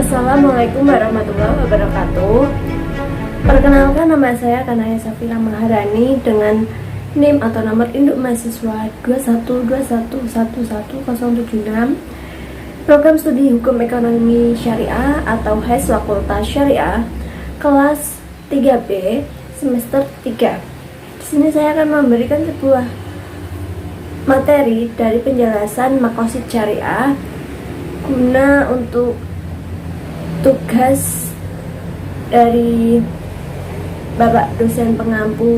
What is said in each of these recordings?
Assalamualaikum warahmatullahi wabarakatuh. Perkenalkan, nama saya Kanaya Safira Maharani dengan NIM atau nomor induk mahasiswa 212111076. Program studi Hukum Ekonomi Syariah atau HES Fakultas Syariah kelas 3B semester 3. Di sini saya akan memberikan sebuah materi dari penjelasan maqasid syariah guna untuk tugas dari Bapak dosen pengampu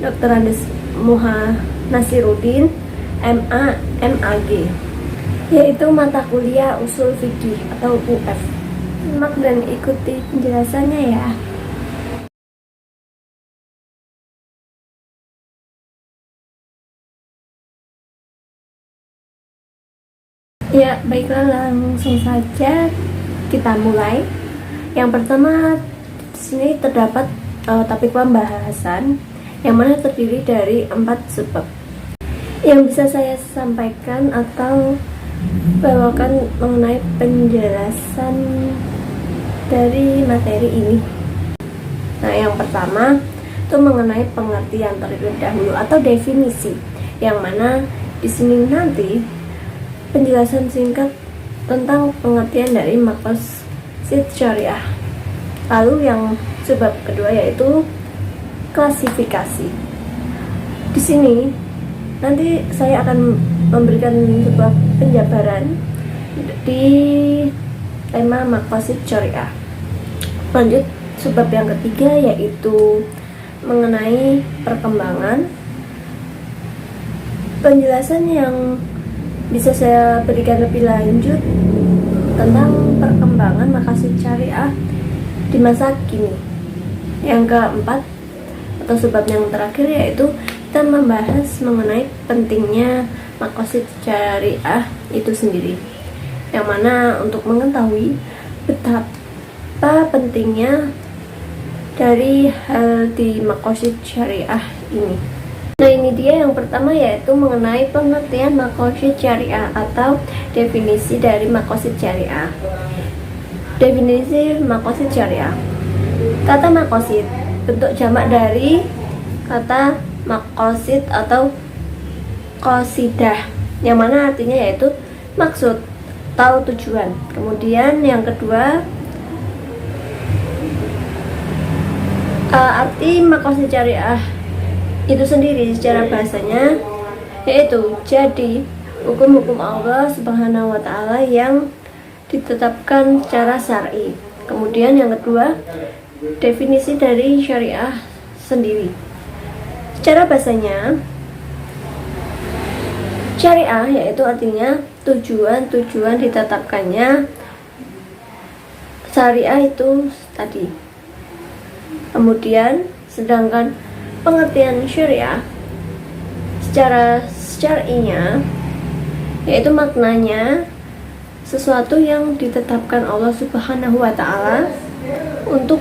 Dr. Andes Moha Nasiruddin MA MAG, yaitu mata kuliah usul fikih atau UF. Simak dan ikuti penjelasannya ya. Ya, baiklah, langsung saja kita mulai. Yang pertama, di sini terdapat topik pembahasan yang mana terdiri dari 4 subbab. Yang bisa saya sampaikan atau bawakan mengenai penjelasan dari materi ini. Nah, yang pertama itu mengenai pengertian terlebih dahulu atau definisi, yang mana di sini nanti penjelasan singkat tentang pengertian dari maqasid syariah. Lalu yang sebab kedua yaitu klasifikasi. Di sini nanti saya akan memberikan sebuah penjabaran di tema maqasid syariah. Lanjut sebab yang ketiga yaitu mengenai perkembangan. Penjelasan yang bisa saya berikan lebih lanjut tentang perkembangan maqasid syariah di masa kini. Yang keempat atau sebab yang terakhir yaitu kita membahas mengenai pentingnya maqasid syariah itu sendiri, yang mana untuk mengetahui betapa pentingnya dari hal di maqasid syariah ini. Nah, ini dia yang pertama yaitu mengenai pengertian maqasid syariah atau definisi dari maqasid syariah. Definisi maqasid syariah. Kata maqasid bentuk jamak dari kata maqasid atau qasidah, yang mana artinya yaitu maksud atau tujuan. Kemudian yang kedua, arti maqasid syariah itu sendiri secara bahasanya yaitu jadi hukum-hukum Allah Subhanahu wa taala yang ditetapkan secara syar'i. Kemudian yang kedua, definisi dari syariah sendiri. Secara bahasanya, syariah yaitu artinya tujuan-tujuan ditetapkannya syariah itu tadi. Kemudian sedangkan pengertian syariah secara syar'inya yaitu maknanya sesuatu yang ditetapkan Allah Subhanahu wa ta'ala untuk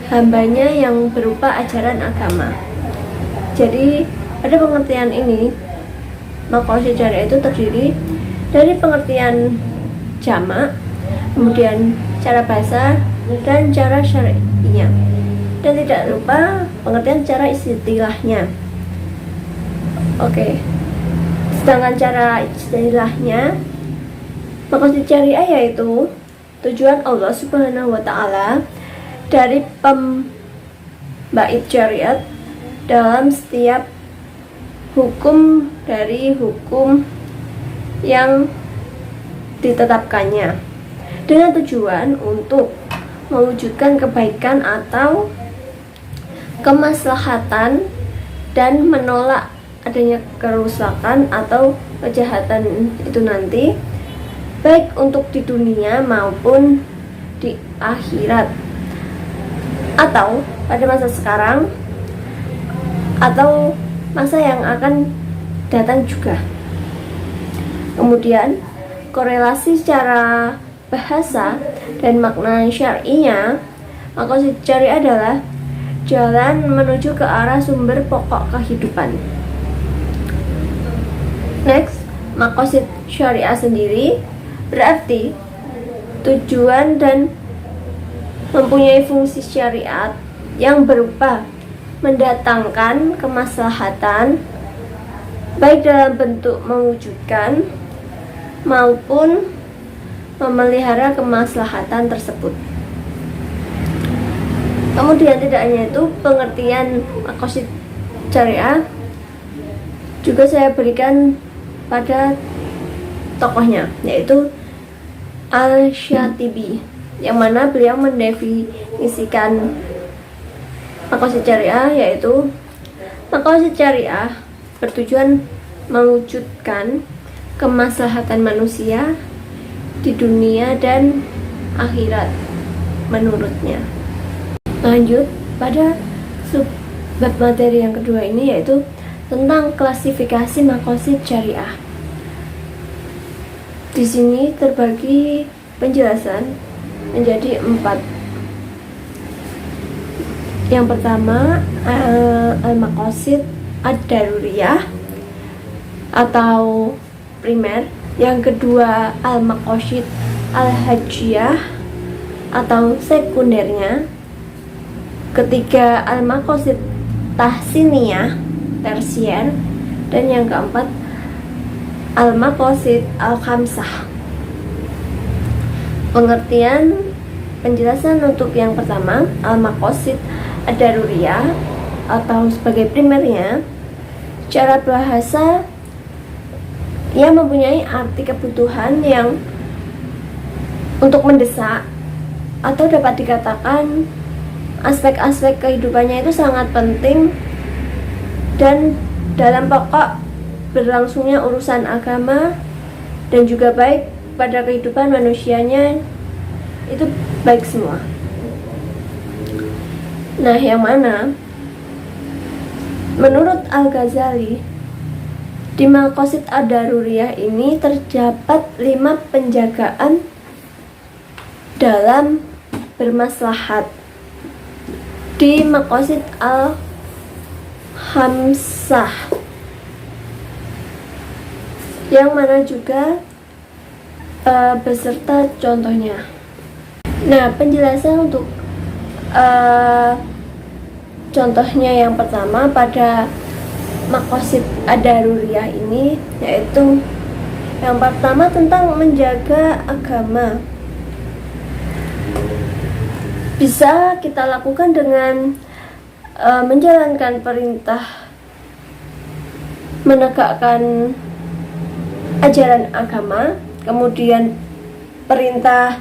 hambanya yang berupa ajaran agama. Jadi pada pengertian ini maqasid syariah itu terdiri dari pengertian jamak, kemudian cara bahasa dan cara syar'inya, dan tidak lupa pengertian cara istilahnya. Oke. Sedangkan cara istilahnya, maqasid syariah yaitu tujuan Allah Subhanahu wa taala dari pembait syariat dalam setiap hukum dari hukum yang ditetapkannya, dengan tujuan untuk mewujudkan kebaikan atau kemaslahatan dan menolak adanya kerusakan atau kejahatan itu nanti, baik untuk di dunia maupun di akhirat, atau pada masa sekarang atau masa yang akan datang juga. Kemudian korelasi secara bahasa dan makna syar'inya, maqasid syariah adalah jalan menuju ke arah sumber pokok kehidupan. Next, maqasid syariah sendiri berarti tujuan dan mempunyai fungsi syariat yang berupa mendatangkan kemaslahatan baik dalam bentuk mewujudkan maupun memelihara kemaslahatan tersebut. Kemudian tidak hanya itu, pengertian maqasid syariah juga saya berikan pada tokohnya, yaitu Al-Syatibi, yang mana beliau mendefinisikan maqasid syariah, yaitu maqasid syariah bertujuan mewujudkan kemaslahatan manusia di dunia dan akhirat menurutnya. Lanjut pada subbab materi yang kedua ini, yaitu tentang klasifikasi maqasid syariah. Di sini terbagi penjelasan menjadi 4. Yang pertama, al-maqasid ad-daruriyah atau primer. Yang kedua, al-maqasid al-hajiyah atau sekundernya. Ketiga, al-maqasid tahsiniyah tersier. Dan yang keempat, al-maqasid al-khamsah. Pengertian penjelasan untuk yang pertama, al-maqasid ad-daruriyah atau sebagai primernya, secara bahasa ia mempunyai arti kebutuhan yang untuk mendesak, atau dapat dikatakan aspek-aspek kehidupannya itu sangat penting dan dalam pokok berlangsungnya urusan agama dan juga baik pada kehidupan manusianya, itu baik semua. Nah, yang mana menurut Al-Ghazali, di maqasid ad-daruriyah ini terdapat 5 penjagaan dalam bermaslahat. Di maqasid al-khamsah, yang mana juga beserta contohnya. Nah, penjelasan untuk contohnya yang pertama pada maqasid ad-daruriyah ini, yaitu yang pertama tentang menjaga agama. Bisa kita lakukan dengan menjalankan perintah menegakkan ajaran agama, kemudian perintah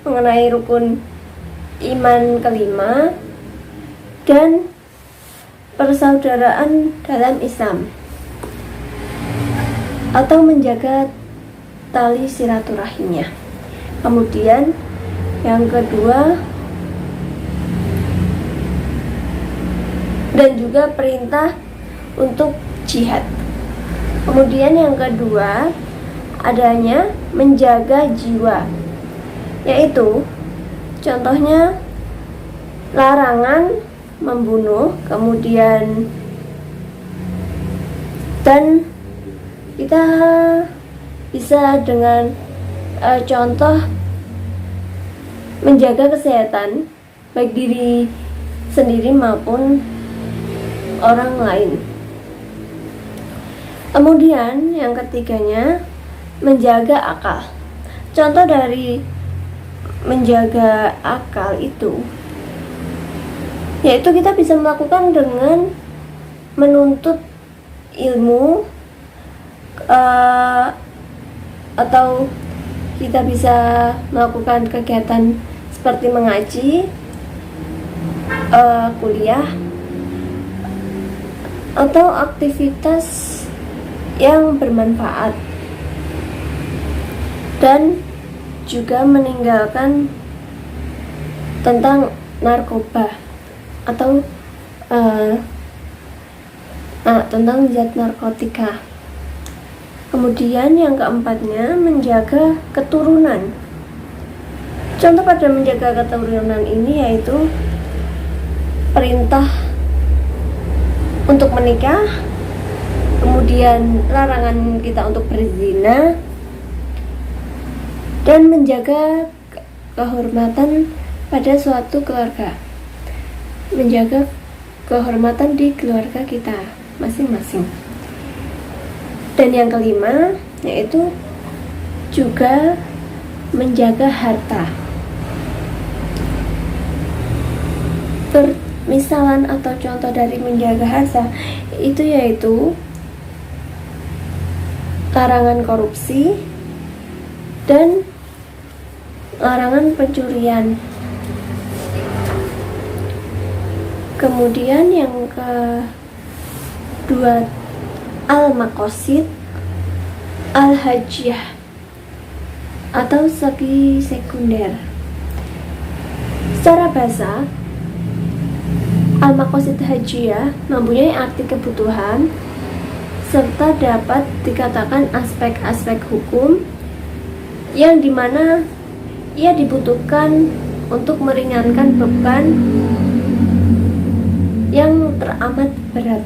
mengenai rukun iman kelima, dan persaudaraan dalam Islam, atau menjaga tali silaturahimnya. Kemudian yang kedua, dan juga perintah untuk jihad. Kemudian yang kedua, adanya menjaga jiwa, yaitu contohnya larangan membunuh, kemudian dan kita bisa dengan contoh menjaga kesehatan baik diri sendiri maupun orang lain. Kemudian yang ketiganya, menjaga akal. Contoh dari menjaga akal itu, yaitu kita bisa melakukan dengan menuntut ilmu, atau kita bisa melakukan kegiatan seperti mengaji, kuliah, atau aktivitas yang bermanfaat, dan juga meninggalkan tentang narkoba atau tentang zat narkotika. Kemudian yang keempatnya, menjaga keturunan. Contoh pada menjaga keturunan ini yaitu perintah untuk menikah, kemudian larangan kita untuk berzina, dan menjaga kehormatan pada suatu keluarga, menjaga kehormatan di keluarga kita masing-masing. Dan yang kelima yaitu juga menjaga harta. Permisalan atau contoh dari menjaga harta itu yaitu larangan korupsi dan larangan pencurian. Kemudian yang kedua, al-maqasid al-hajjiyah atau segi sekunder. Secara bahasa, al-maqasid hajjiyah mempunyai arti kebutuhan serta dapat dikatakan aspek-aspek hukum yang dimana ia dibutuhkan untuk meringankan beban yang teramat berat,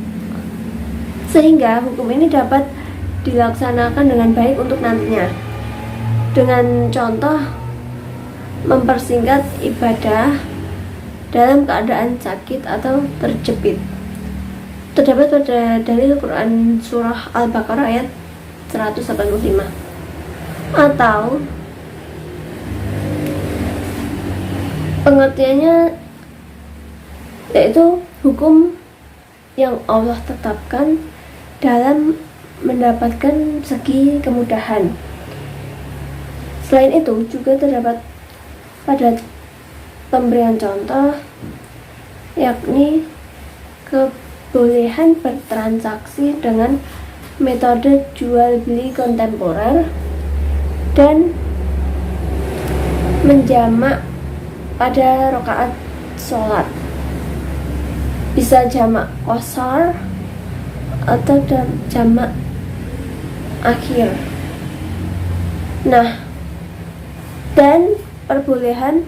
sehingga hukum ini dapat dilaksanakan dengan baik untuk nantinya. Dengan contoh, mempersingkat ibadah dalam keadaan sakit atau terjepit. Terdapat pada dalil Quran surah Al-Baqarah ayat 185. Atau pengertiannya yaitu hukum yang Allah tetapkan dalam mendapatkan segi kemudahan. Selain itu juga terdapat pada pemberian contoh, yakni kebolehan bertransaksi dengan metode jual beli kontemporer dan menjamak pada rakaat sholat, bisa jamak qasar atau jamak akhir. Nah, dan perbolehan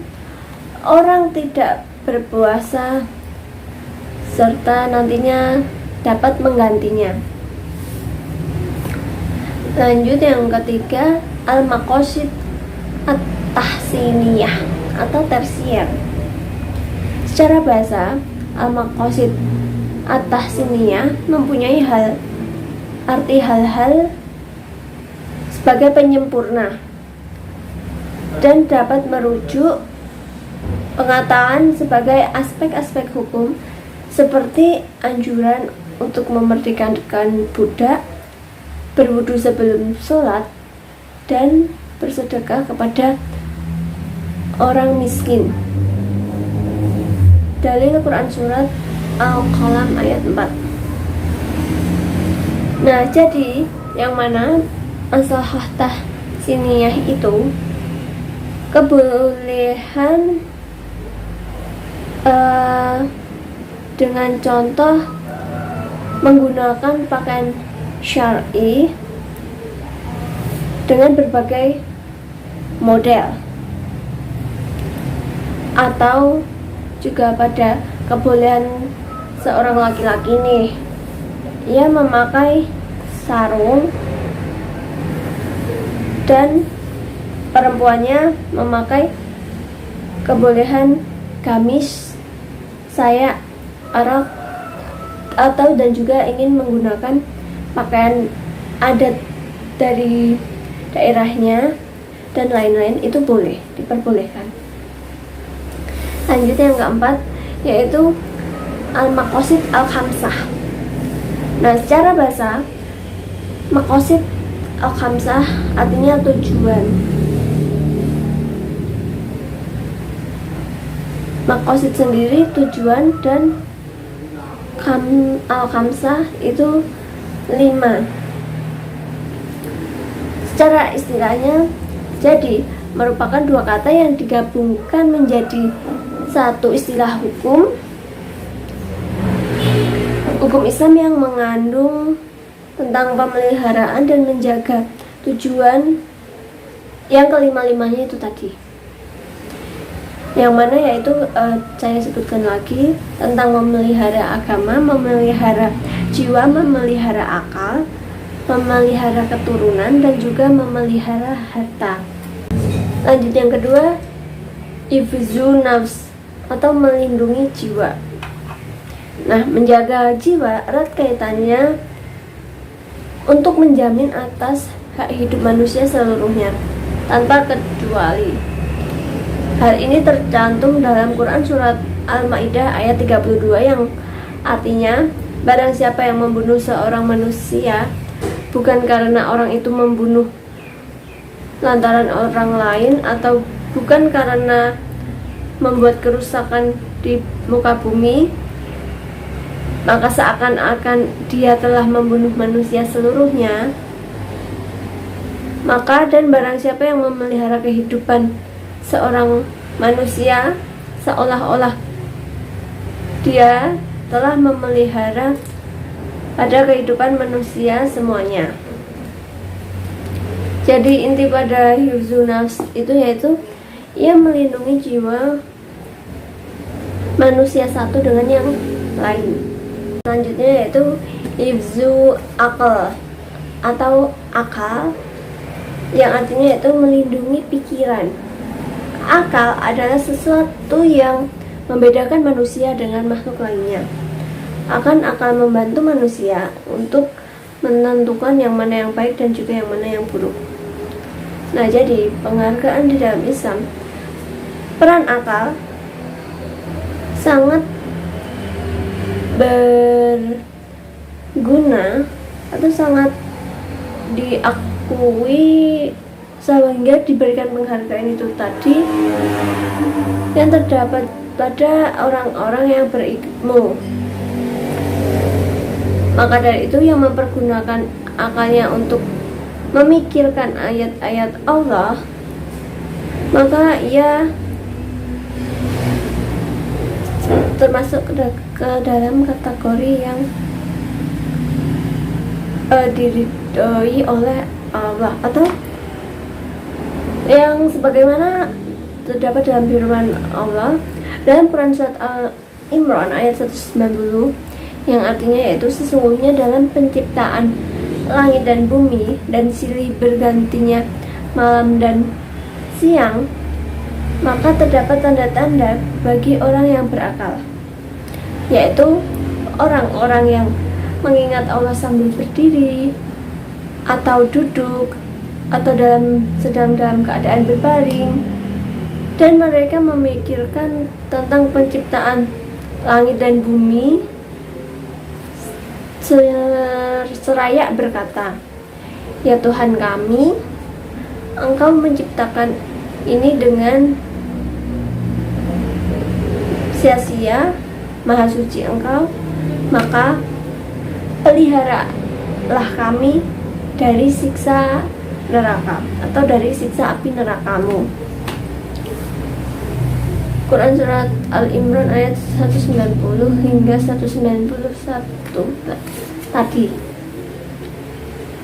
orang tidak berpuasa serta nantinya dapat menggantinya. Lanjut yang ketiga, al-maqasid at-tahsiniyah atau tersier. Secara bahasa, al-maqasid at-tahsiniyah mempunyai arti hal-hal sebagai penyempurna dan dapat merujuk pengataan sebagai aspek-aspek hukum seperti anjuran untuk memerdekakan budak, berwudu sebelum sholat, dan bersedekah kepada orang miskin. Dalil Quran surat Al-Qalam ayat 4. Nah, jadi yang mana masalah tahsiniyah itu kebolehan dengan contoh menggunakan pakaian syar'i dengan berbagai model, atau juga pada kebolehan seorang laki-laki nih, ia memakai sarung dan perempuannya memakai kebolehan gamis, saya Arab, atau dan juga ingin menggunakan pakaian adat dari daerahnya dan lain-lain, itu boleh, diperbolehkan. Lanjut yang keempat yaitu al-maqasid al-khamsah. Nah, secara bahasa maqasid al-khamsah artinya tujuan. Maqasid sendiri tujuan dan al-khamsah itu 5. Secara istilahnya jadi merupakan dua kata yang digabungkan menjadi satu istilah hukum Islam yang mengandung tentang pemeliharaan dan menjaga tujuan yang kelima-limanya itu tadi, yang mana yaitu saya sebutkan lagi tentang memelihara agama, memelihara jiwa, memelihara akal, memelihara keturunan, dan juga memelihara harta. Lanjut yang kedua hifzu nafs atau melindungi jiwa. Nah, menjaga jiwa erat kaitannya untuk menjamin atas hak hidup manusia seluruhnya tanpa kecuali. Hal ini tercantum dalam Quran surat Al-Maidah ayat 32 yang artinya, barang siapa yang membunuh seorang manusia bukan karena orang itu membunuh lantaran orang lain atau bukan karena membuat kerusakan di muka bumi, maka seakan-akan dia telah membunuh manusia seluruhnya. Maka dan barang siapa yang memelihara kehidupan seorang manusia seolah-olah dia telah memelihara pada kehidupan manusia semuanya. Jadi inti pada hifzu nafs itu yaitu ia melindungi jiwa manusia satu dengan yang lain. Selanjutnya yaitu hifzu akal atau akal, yang artinya yaitu melindungi pikiran. Akal adalah sesuatu yang membedakan manusia dengan makhluk lainnya. Akal membantu manusia untuk menentukan yang mana yang baik dan juga yang mana yang buruk. Nah, jadi penghargaan di dalam Islam, peran akal sangat berguna atau sangat diakui sehingga diberikan penghargaan itu tadi yang terdapat pada orang-orang yang berilmu. Maka dari itu yang mempergunakan akalnya untuk memikirkan ayat-ayat Allah, maka ia termasuk ke dalam kategori yang diridhoi oleh Allah, atau yang sebagaimana terdapat dalam firman Allah dalam Quran surat Al-Imran ayat 190, yang artinya yaitu sesungguhnya dalam penciptaan langit dan bumi dan silih bergantinya malam dan siang, maka terdapat tanda-tanda bagi orang yang berakal, yaitu orang-orang yang mengingat Allah sambil berdiri atau duduk atau sedang dalam keadaan berbaring, dan mereka memikirkan tentang penciptaan langit dan bumi seraya berkata, ya Tuhan kami, Engkau menciptakan ini dengan sia-sia, maha suci Engkau, maka peliharalah kami dari siksa neraka atau dari siksa api nerakamu. Quran surat Al-Imran ayat 190 hingga 191 tadi.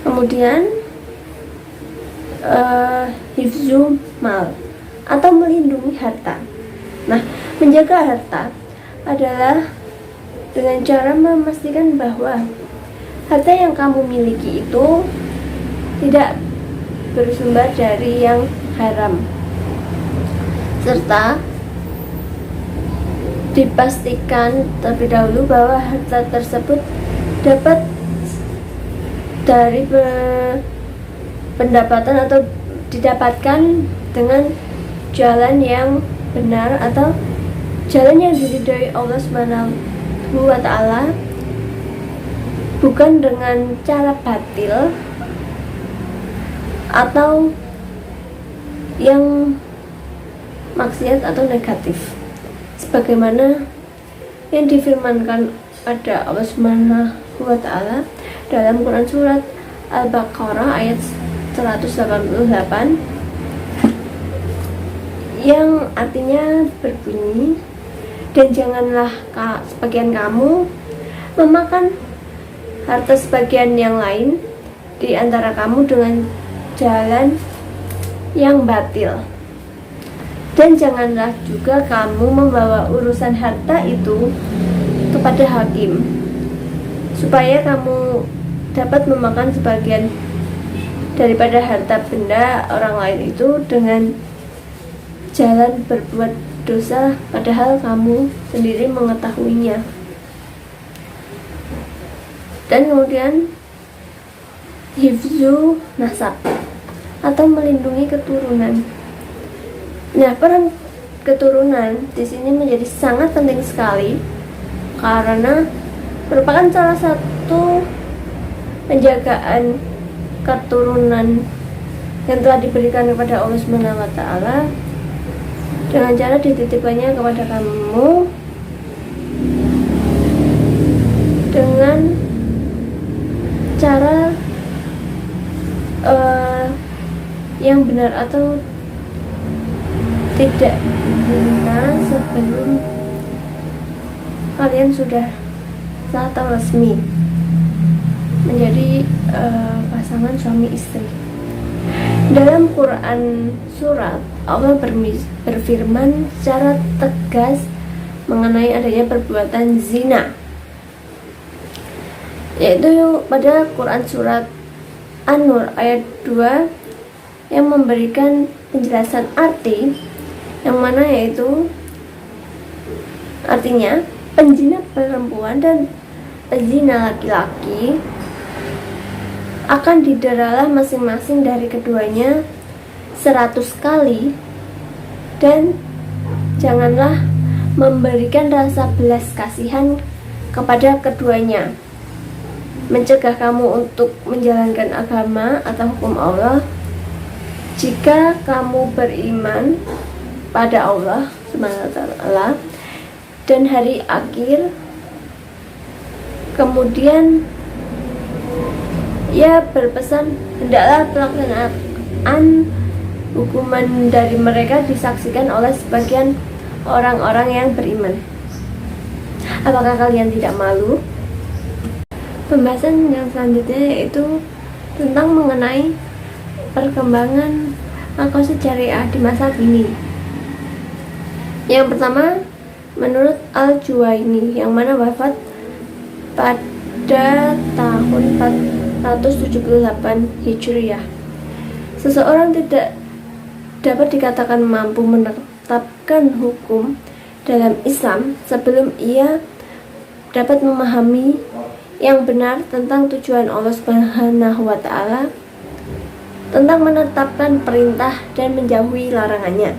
Kemudian hifzu mal atau melindungi harta. Nah, menjaga harta adalah dengan cara memastikan bahwa harta yang kamu miliki itu tidak bersumber dari yang haram, serta dipastikan terlebih dahulu bahwa harta tersebut dapat dari pendapatan atau didapatkan dengan jalan yang benar atau jalan yang diridhoi Allah Subhanahu wa Ta'ala, bukan dengan cara batil atau yang maksiat atau negatif, sebagaimana yang difirmankan pada Allah Subhanahu wa Ta'ala dalam Quran surat Al-Baqarah ayat 188, yang artinya berbunyi, dan janganlah sebagian kamu memakan harta sebagian yang lain di antara kamu dengan jalan yang batil, dan janganlah juga kamu membawa urusan harta itu kepada hakim supaya kamu dapat memakan sebagian daripada harta benda orang lain itu dengan jalan berbuat dosa padahal kamu sendiri mengetahuinya. Dan kemudian hifzu nasab atau melindungi keturunan. Nah, peran keturunan di sini menjadi sangat penting sekali karena merupakan salah satu penjagaan keturunan yang telah diberikan kepada Allah Subhanahu wa taala dengan cara dititipkannya kepada kamu dengan cara yang benar atau tidak benar sebelum kalian sudah sah atau resmi menjadi pasangan suami istri. Dalam Quran surat Allah berfirman secara tegas mengenai adanya perbuatan zina, yaitu pada Quran surat An-Nur ayat 2 yang memberikan penjelasan arti yang mana yaitu artinya penzina perempuan dan penzina laki-laki akan dideralah masing-masing dari keduanya 100 kali, dan janganlah memberikan rasa belas kasihan kepada keduanya, mencegah kamu untuk menjalankan agama atau hukum Allah. Jika kamu beriman pada Allah Subhanahu wa taala dan hari akhir, kemudian ia berpesan hendaklah pelaksanaan hukuman dari mereka disaksikan oleh sebagian orang-orang yang beriman. Apakah kalian tidak malu? Pembahasan yang selanjutnya yaitu tentang mengenai perkembangan maqasid syariah di masa kini. Yang pertama, menurut Al-Juwaini yang mana wafat pada tahun 478 Hijriah, seseorang tidak dapat dikatakan mampu menetapkan hukum dalam Islam sebelum ia dapat memahami yang benar tentang tujuan Allah Subhanahu wa taala, tentang menetapkan perintah dan menjauhi larangannya.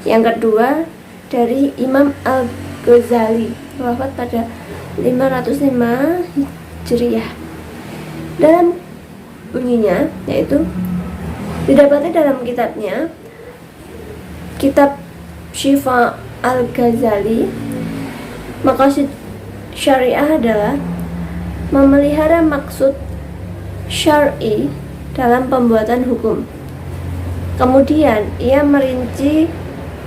Yang kedua, dari Imam Al-Ghazali wafat pada 505 Hijriah. Dalam bunyinya yaitu didapati dalam kitabnya, kitab Syifa Al-Ghazali, maqasid syariah adalah memelihara maksud syar'i dalam pembuatan hukum. Kemudian ia merinci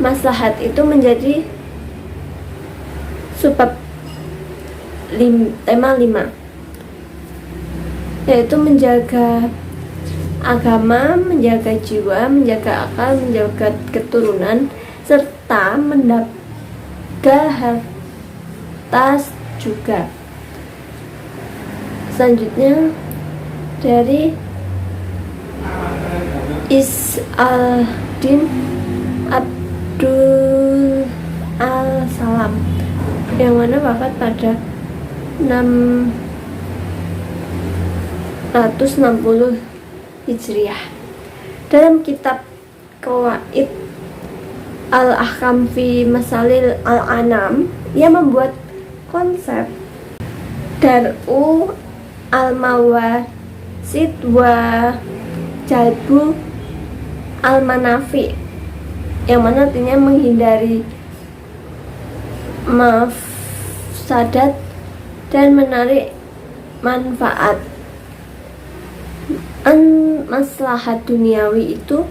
maslahat itu menjadi subbab tema 5, yaitu menjaga agama, menjaga jiwa, menjaga akal, menjaga keturunan, serta menjaga harta juga. Selanjutnya dari Is-al-Din Abdul Al-Salam yang mana wafat pada 660 Hijriah. Dalam kitab Qawaid Al-Ahkam fi Masalil Al-Anam, ia membuat konsep Dar'u Al-Mawasid wa Jalbu Al-Manafi, yang mana artinya menghindari mafsadat dan menarik manfaat. Maslahat duniawi itu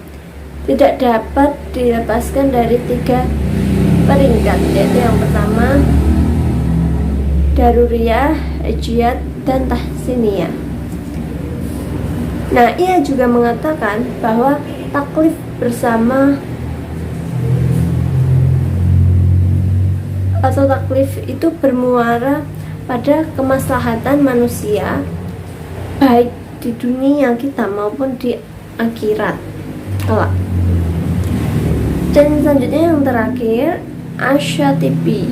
tidak dapat dilepaskan dari 3 peringkat, yaitu yang pertama daruriyah, ijtihad, dan tahsiniyah. Nah, ia juga mengatakan bahwa taklif bersama atau taklif itu bermuara pada kemaslahatan manusia baik di dunia kita maupun di akhirat kelak. Dan selanjutnya yang terakhir, Asy-Syatibi,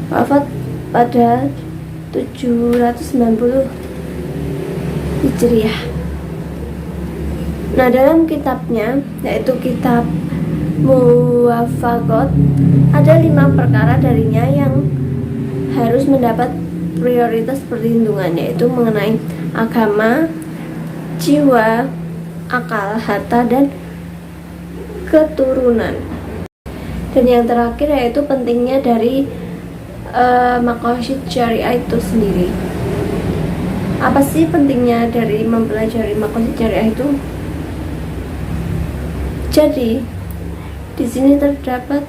wafat pada 790 Hijriah. Nah, dalam kitabnya, yaitu kitab Muwafaqat, ada 5 perkara darinya yang harus mendapat prioritas perlindungan, yaitu mengenai agama, jiwa, akal, harta, dan keturunan. Dan yang terakhir yaitu pentingnya dari maqasid syariah itu sendiri. Apa sih pentingnya dari mempelajari maqasid syariah itu? Jadi di sini terdapat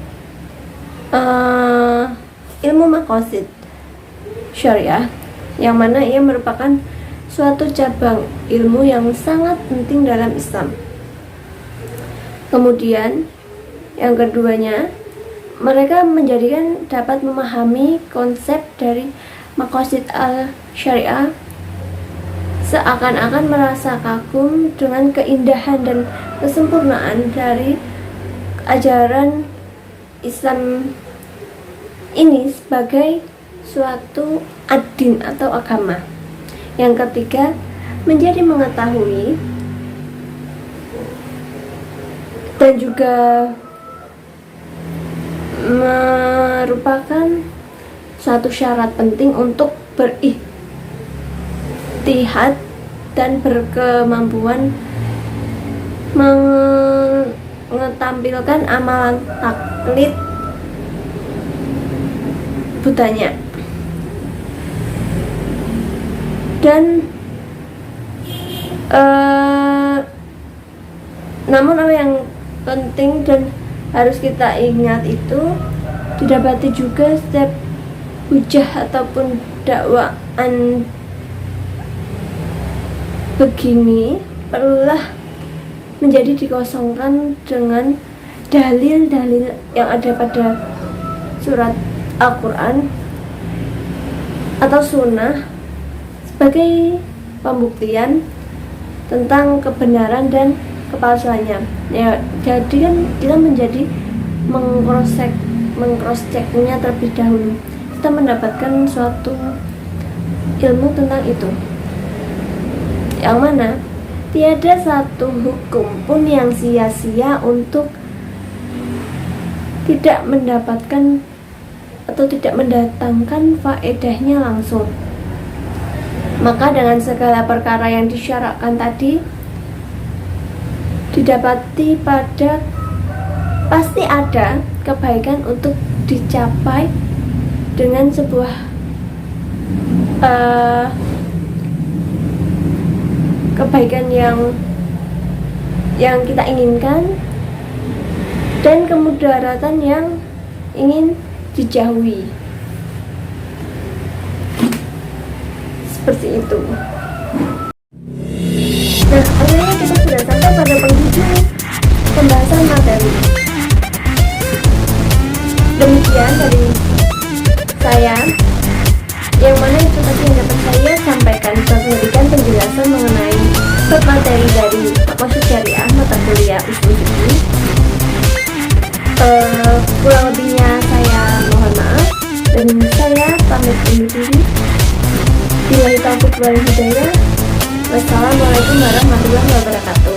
ilmu maqasid syariah, yang mana ia merupakan suatu cabang ilmu yang sangat penting dalam Islam. Kemudian yang keduanya, mereka menjadikan dapat memahami konsep dari maqasid al-syariah seakan-akan merasa kagum dengan keindahan dan kesempurnaan dari ajaran Islam ini sebagai suatu ad-din atau agama. Yang ketiga, menjadi mengetahui dan juga merupakan suatu syarat penting untuk berijtihad dan berkemampuan mengetampilkan amalan taklid butanya. Dan namun apa yang penting dan harus kita ingat itu, didapati juga setiap hujah ataupun dakwaan begini perlulah menjadi dikosongkan dengan dalil-dalil yang ada pada surat Al-Quran atau sunnah sebagai pembuktian tentang kebenaran dan kepalsuannya. Ya, jadi kan kita menjadi mengcross-checknya terlebih dahulu. Kita mendapatkan suatu ilmu tentang itu, yang mana tiada satu hukum pun yang sia-sia untuk tidak mendapatkan atau tidak mendatangkan faedahnya langsung. Maka dengan segala perkara yang disyaratkan tadi, didapati pada pasti ada kebaikan untuk dicapai dengan sebuah kebaikan yang kita inginkan dan kemudaratan yang ingin dijauhi. Seperti itu. Nah, akhirnya kita sudah sampai pada penghujung pembahasan materi. Demikian dari saya, yang mana itu tadi yang dapat saya sampaikan untuk memberikan penjelasan mengenai materi dari maqasid syariah mata kuliah usul fikih. Kurang lebihnya saya mohon maaf dan saya pamit undur diri. Billahi taufiq wal hidayah. Wassalamualaikum warahmatullahi wabarakatuh.